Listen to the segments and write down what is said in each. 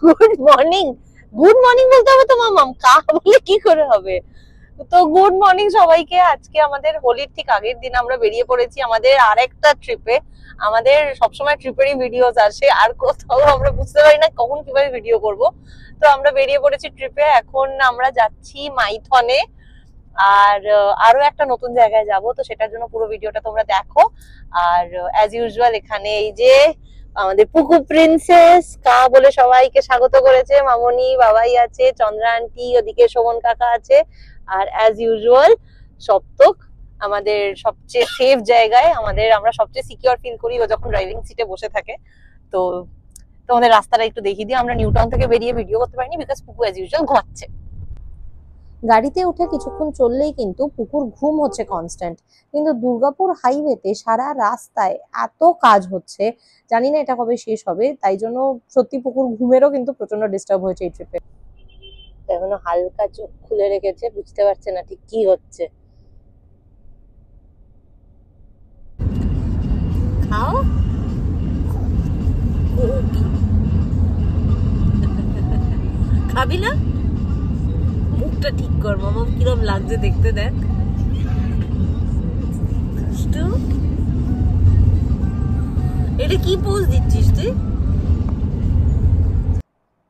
Good morning. Good morning বলতে হবে তো মামাম, কা বলে কি করে হবে? তো গুড মর্নিং সবাইকে। আজকে আমাদের হোলির ঠিক আগের দিন আমরা বেরিয়ে পড়েছি আমাদের আরেকটা ট্রিপে। আমাদের সবসময় ট্রিপেরই ভিডিওস আসে, আর কোথাও আমরা বুঝতে পারি না কখন কিভাবে ভিডিও করব। তো আমরা বেরিয়ে পড়েছি ট্রিপে। এখন আমরা যাচ্ছি মাইথনে, আর আরো একটা নতুন জায়গায় যাব, তো সেটার জন্য পুরো ভিডিওটা তোমরা দেখো। আর অ্যাজ ইউজুয়াল এখানে এই যে আমাদের পুকু প্রিন্সেস কা বলে সবাইকে স্বাগত করেছে, মামনি বাবাই আছে, চন্দ্রা আন্টি, ওদিকে শোভন কাকা আছে, আর অ্যাজ ইউজুয়াল সপ্তক আমাদের সবচেয়ে সেফ জায়গায়, আমরা সবচেয়ে সিকিউর ফিল করি ও যখন ড্রাইভিং সিটে বসে থাকে। তো তোমাদের রাস্তাটা একটু দেখিয়ে দিই। আমরা নিউ টাউন থেকে বেরিয়ে ভিডিও করতে পারিনি বিকজ পুকু অ্যাজ ইউজুয়াল ঘুমাচ্ছে। গাড়িতে উঠে কিছুক্ষণ চললেই কিন্তু পুকুর ঘুম হচ্ছে কনস্ট্যান্ট। কিন্তু দুর্গাপুর হাইওয়েতে সারা রাস্তায় এত কাজ হচ্ছে, জানি না এটা কবে শেষ হবে, তাই জন্য সত্যি পুকুর ঘুমেরও কিন্তু প্রচন্ড ডিস্টার্ব হয়েছে এই ট্রিপে। এখনো হালকা চোখ খুলে রেখেছে, বুঝতে পারছে না ঠিক কি হচ্ছে। খাও খাবি না? মুখটা ঠিক কর মামা, কিরম লাগছে দেখতে, দেখ। এটা কি পোজ দিচ্ছিস তুই?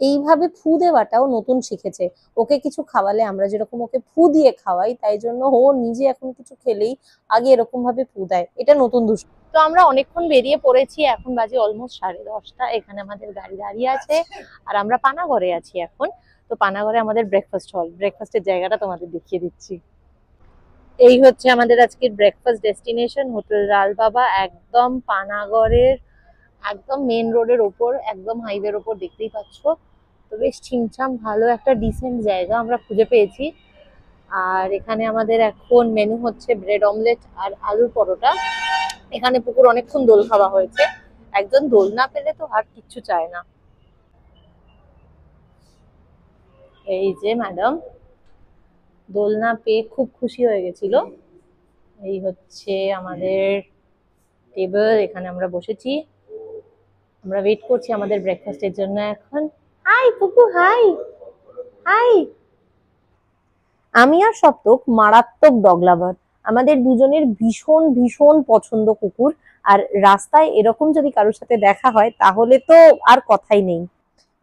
এইভাবে ফু দেওয়াটাও নতুন শিখেছে। ওকে কিছু খাওয়ালে আমরা যেরকম ওকে ফু দিয়ে খাওয়াই, তাই জন্য ও নিজে এখন কিছু খেলেই আগে এরকম ভাবে ফু দেয়। এটা নতুন দুষ্টু। তো আমরা অনেকক্ষণ বেরিয়ে পড়েছি, এখন বাজে অলমোস্ট 10:30। এখানে আমাদের গাড়ি দাঁড়িয়ে আছে, আর আমরা পানাগড়ে আছি এখন। তো পানাগড়ে আমাদের ব্রেকফাস্ট হল, ব্রেকফাস্টের জায়গাটা তোমাদের দেখিয়ে দিচ্ছি। এই হচ্ছে আমাদের আজকের ব্রেকফাস্ট ডেস্টিনেশন, হোটেল লাল বাবা, একদম পানাগড়ের একদম মেন রোডের ওপর, একদম হাইওয়ের ওপর, দেখতেই পাচ্ছ। তো বেশ ছিমছাম ভালো একটা ডিসেন্ট জায়গা আমরা খুঁজে পেয়েছি। আর এখানে আমাদের এখন মেনু হচ্ছে ব্রেড অমলেট আর আলুর পরোটা। এখানে পুকুর অনেকক্ষণ দোল খাওয়া হয়েছে, একজন দোল না পেলে তো আর কিচ্ছু চায় না। এই যে ম্যাডাম দোল না পেয়ে খুব খুশি হয়ে গেছিল। এই হচ্ছে আমাদের টেবিল, এখানে আমরা বসেছি, আমরা ওয়েট করছি আমাদের ব্রেকফাস্টের জন্য এখন। হাই পুকু, হাই হাই। আমি আর সপ্তক মারাত্মক ডগ লাভার, আমাদের দুজনের ভীষণ ভীষণ পছন্দ কুকুর। আর রাস্তায় এরকম যদি কারোর সাথে দেখা হয় তাহলে তো আর কথাই নেই।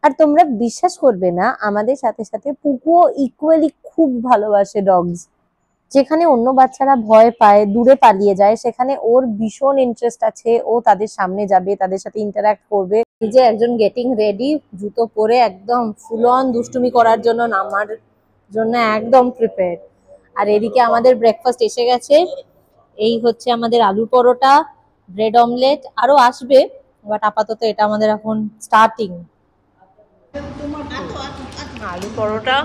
আর তোমরা বিশ্বাস করবে না, আমাদের সাথে সাথে পুকুও ইকুয়ালি খুব ভালোবাসে ডগস। যেখানে অন্য বাচ্চারা ভয় পায়, দূরে পালিয়ে যায়, সেখানে ওর ভীষণ ইন্টারেস্ট আছে। ও তাদের সামনে যাবে, তাদের সাথে ইন্টারঅ্যাক্ট করবে। নিজে একজন গেটিং রেডি, জুতো পরে একদম ফুল অন দুষ্টুমি করার জন্য, নামার জন্য একদম প্রিপেয়ার্ড। আর এদিকে আমাদের ব্রেকফাস্ট এসে গেছে। এই হচ্ছে আমাদের আলু পরোটা, ব্রেড অমলেট, আরো আসবে, বাট আপাতত এটা আমাদের এখন স্টার্টিং। আলু পরোটা,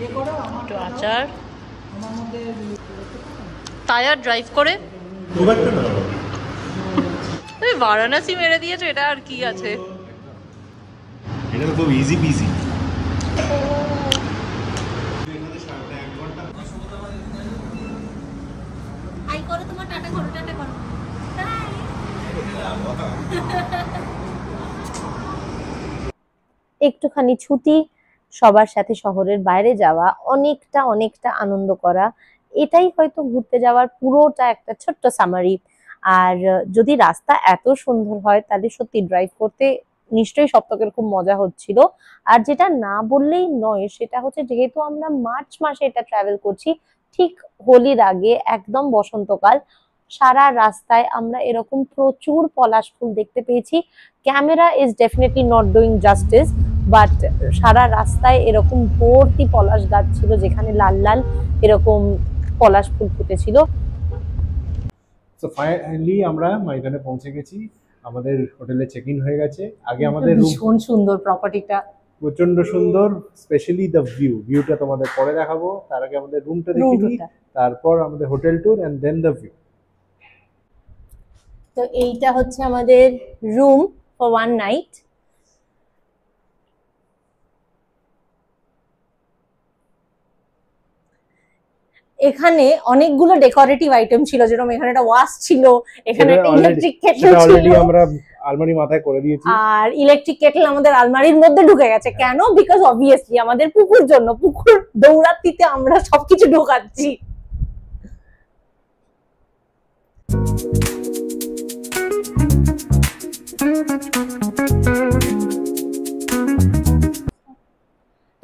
একটু আচার। টায়ার ড্রাইভ করে বারাণসী মেরে দিয়েছে, এটা আর কি আছে। এটা তো খুব ইজি পিজি। হাই করো, তোমার টাটা করো, টাটা করো। একটুখানি ছুটি, সবার সাথে শহরের বাইরে যাওয়া, অনেকটা আনন্দ করা, এটাই হয়তো ঘুরতে যাওয়ার পুরোটা একটা ছোট্ট সামারি। আর যদি রাস্তা এত সুন্দর হয় তাহলে সত্যি ড্রাইভ করতে নিশ্চয়ই সপ্তকের খুব মজা হচ্ছিল। আর যেটা না বললেই নয় সেটা হচ্ছে, যেহেতু আমরা মার্চ মাসে এটা ট্রাভেল করছি, ঠিক হোলির আগে, একদম বসন্তকাল, সারা রাস্তায় আমরা এরকম প্রচুর পলাশ ফুল দেখতে পেয়েছি। Camera is definitely not doing justice, but সারা রাস্তায় এরকম ভর্তি পলাশ গাছ ছিল, যেখানে লাল লাল এরকম পলাশ ফুল ফুটেছিল। তো ফাইনালি আমরা মাইথনে পৌঁছে গেছি, আমাদের হোটেলে চেক ইন হয়ে গেছে। আগে আমাদের ভীষণ সুন্দর প্রপার্টিটা, প্রচন্ড সুন্দর, স্পেশালি দ্য ভিউটা তোমাদের পরে দেখাবো। তার আগে আমাদের রুমটা দেখিয়ে দিই, তারপর আমাদের hotel tour and then the view. তো এইটা হচ্ছে আমাদের রুম ফর ওয়ান নাইট। এখানে অনেকগুলো ডেকোরেটিভ আইটেম ছিল, যেরকম এখানে একটা ওয়াশ ছিল, এখানে একটা ইলেকট্রিক কেটল ছিল। অলরেডি আমরা আলমারি মাথায় করে দিয়েছি। আর ইলেকট্রিক কেটল আমাদের আলমারির মধ্যে ঢুকে গেছে। কেন? বিকজ অবভিয়াসলি আমাদের পুকুর জন্য, পুকুর দৌড়াতিতে আমরা সবকিছু ঢোকাচ্ছি।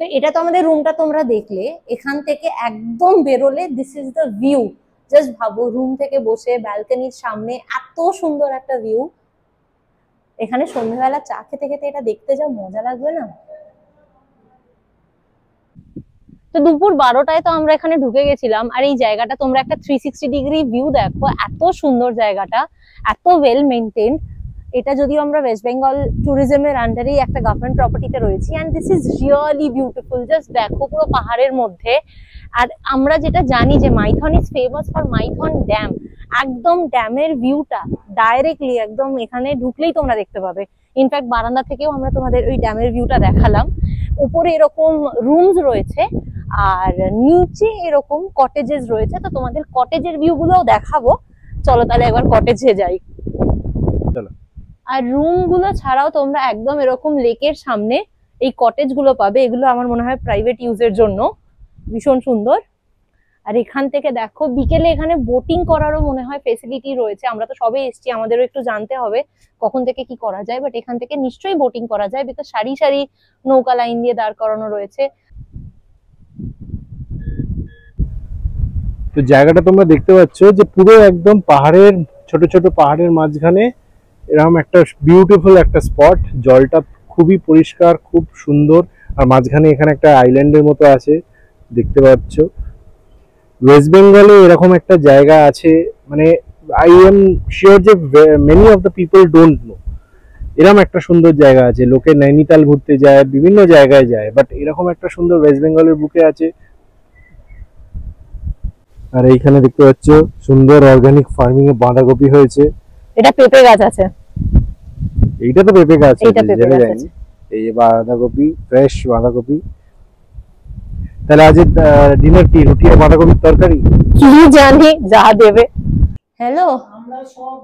তো এটা তো আমাদের রুমটা তোমরা দেখলে। এখান থেকে একদম বেরোলে this is the view. Just ভাবো, রুম থেকে বসে ব্যালকনির সামনে এত সুন্দর একটা ভিউ। এখানে সন্ধ্যাবেলা চা খেতে খেতে এটা দেখতে যা মজা লাগবে না। তো দুপুর 12টায় তো আমরা এখানে ঢুকে গেছিলাম। আর এই জায়গাটা তোমরা একটা 360 ডিগ্রি ভিউ দেখো, এত সুন্দর জায়গাটা, এত ওয়েল মেইনটেইনড। এটা যদিও আমরা ওয়েস্ট বেঙ্গল ট্যুরিজমের আন্ডারেই একটা গভর্নমেন্ট প্রপার্টিতে রয়েছি। And this is really beautiful. Just দেখো, পুরো পাহাড়ের মধ্যে। আর আমরা যেটা জানি যে Maithon is famous for Maithon dam. একদম ড্যামের ভিউটা ডাইরেক্টলি একদম এখানে ঢুকলেই তোমরা দেখতে পাবে। ইনফ্যাক্ট বারান্দা থেকেও আমরা তোমাদের ওই ড্যামের ভিউটা দেখালাম। উপরে এরকম রুমস রয়েছে আর নিচে এরকম কটেজেস রয়েছে। তো তোমাদের কটেজের ভিউ গুলোও দেখাবো। চলো তাহলে একবার কটেজে যাই। চলো। আর রুম গুলো ছাড়াও তোমরা একদম এরকম লেকের সামনে এই কটেজ গুলো পাবে। এগুলো আমার মনে হয় প্রাইভেট ইউজের জন্য। ভীষণ সুন্দর। আর এখান থেকে দেখো, বিকেলে এখানে বোটিং করারও মনে হয় ফেসিলিটি রয়েছে। আমরা তো সবে এসেছি, আমাদেরও একটু জানতে হবে কখন থেকে কি করা যায়। বাট এখান থেকে নিশ্চয়ই বোটিং করা যায়, বিকজ সারি সারি নৌকা লাইন দিয়ে দাঁড় করানো রয়েছে। তো জায়গাটা তোমরা দেখতে পাচ্ছ যে পুরো একদম পাহাড়ের, ছোট ছোট পাহাড়ের মাঝখানে এরকম একটা বিউটিফুল একটা স্পট। জলটা খুবই পরিষ্কার, খুব সুন্দর। আর মাঝখানে এখানে একটা আইল্যান্ডের মতো আছে, দেখতে পাচ্ছ। ওয়েস্ট বেঙ্গলে এরকম একটা জায়গা আছে, মানে আই এম শিওর যে many of the people don't know এরকম একটা সুন্দর জায়গা আছে। লোকে নৈনিতাল ঘুরতে যায়, বিভিন্ন জায়গায় যায়, বাট এরকম একটা সুন্দর ওয়েস্ট বেঙ্গলের বুকে আছে। আর এইখানে দেখতে পাচ্ছ সুন্দর অর্গানিক ফার্মিং এ বাঁধাকপি হয়েছে। এটা পেঁপে গাছ আছে। এইটা তো পেঁপে গাছ, এইটা পেঁপে গাছ আছে। এই যে বাঁধাকপি, ফ্রেশ বাঁধাকপি। তাহলে আজ ডিনার কি, রুটি আর বাঁধাকপির তরকারি? কি জানি, যা দেবে। হ্যালো, আমরা সব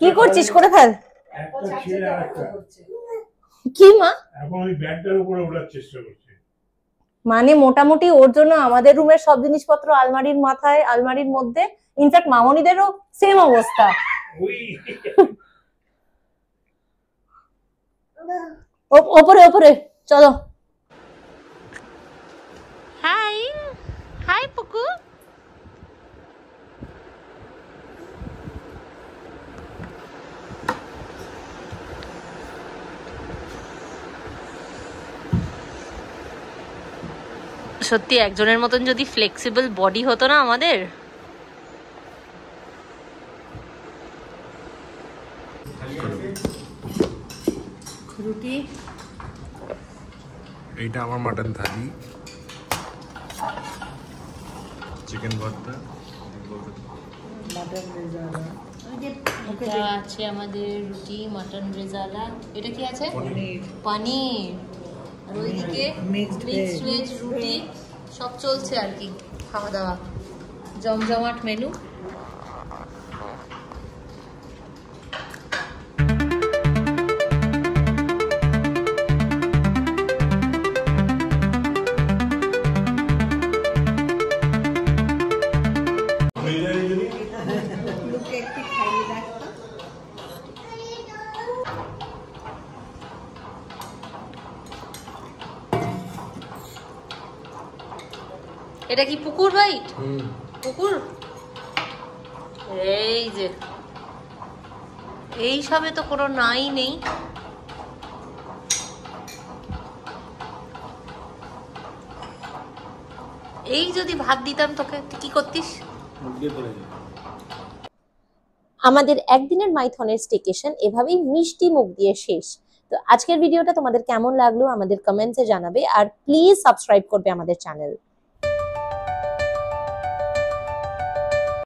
কি করছিস? করে ফেল। একটা ছেলে আর একটা কি মা? এখন ওই ব্যাগটার উপরে ওঠার চেষ্টা করছে। মানে মোটামুটি ওর জন্য আমাদের রুমের সব জিনিসপত্র আলমারির মাথায়, আলমারির মধ্যে। ইনফ্যাক্ট মামনিদেরও সেম অবস্থা। ওই ওপরে ওপরে চলো। হাই হাই পুকু। সত্যি একজনের মতন যদি ফ্লেক্সিবল বডি হতো না আমাদের। রুটি, এইটা আমার মাটন থালি, চিকেন ভর্তা, এটা আছে আমাদের রুটি, মাটন রেজালা। এটা কি আছে? পনির। আর ওইদিকে মিক্সড ভেজ রুটি। সব চলছে আর কি, খাওয়া দাওয়া জমজমাট মেনু। এটা কি পুকুর বাইট? পুকুর। এই যে এই সবে তো কোনো নাই নেই। এই যদি ভাত দিতাম তোকে, কি করতিস? আমাদের একদিনের মাইথনের স্টেকেশন এভাবেই মিষ্টি মুখ দিয়ে শেষ। তো আজকের ভিডিওটা তোমাদের কেমন লাগলো আমাদের কমেন্টসে জানাবে। আর প্লিজ সাবস্ক্রাইব করবে আমাদের চ্যানেল।